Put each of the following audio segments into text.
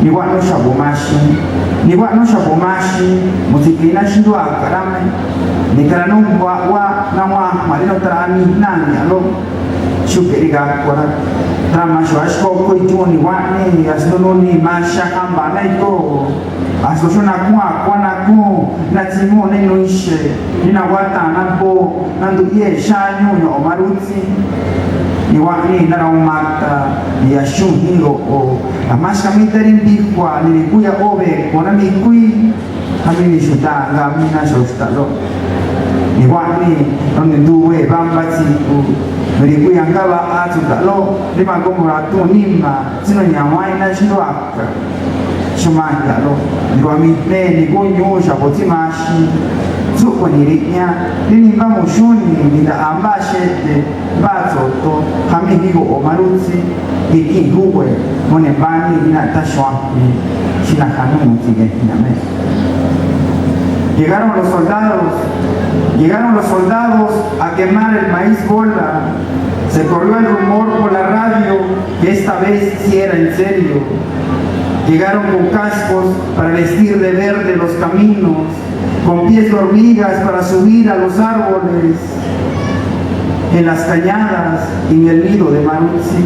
Niwa no shabomashi, niwa no shabomashi, musikina shindo akarame, nikarano wa na marino trani nani alo, shukeriga kora, trama shwashko koituni wani asnoni masha kamba naito, asosona kwa na ku na timo neno ishe, nina wata na bo nandu ye shanyu no maruti. Niwani na umata ya shuhiro o amasha miterindikwa nilikuya obe kona mikui hamini shuta ngamina shostalo niwani donde duwe bambati ku nilikuya ngaba atutalo lima komora tu nima sino nyamai na shindwaka shumanga lo niwami ne nikunyusha botimashi zuko nirinya ninimba mushuni nida ambashete bazoto hami higo omaruzi iki huwe mone bani ina tashwa shina kanu tige iname. Llegaron los soldados a quemar el maíz bola. Se corrió el rumor por la radio que esta vez sí era en serio. Llegaron con cascos para vestir de verde los caminos, con pies de hormigas para subir a los árboles, en las cañadas y en el nido de Maruzzi.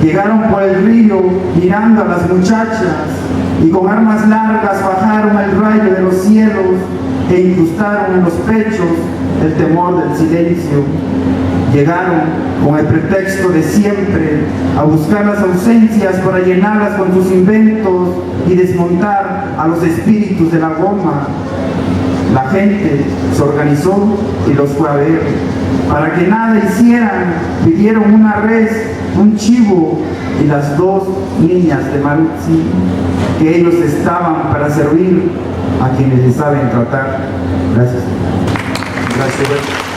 Llegaron por el río mirando a las muchachas y con armas largas bajaron el rayo de los cielos e incrustaron en los pechos el temor del silencio. Llegaron con el pretexto de siempre a buscar las ausencias para llenarlas con sus inventos y desmontar a los espíritus de la goma. La gente se organizó y los fue a ver. Para que nada hicieran, pidieron una res, un chivo y las dos niñas de Maruzzi, que ellos estaban para servir a quienes les saben tratar. Gracias. Gracias.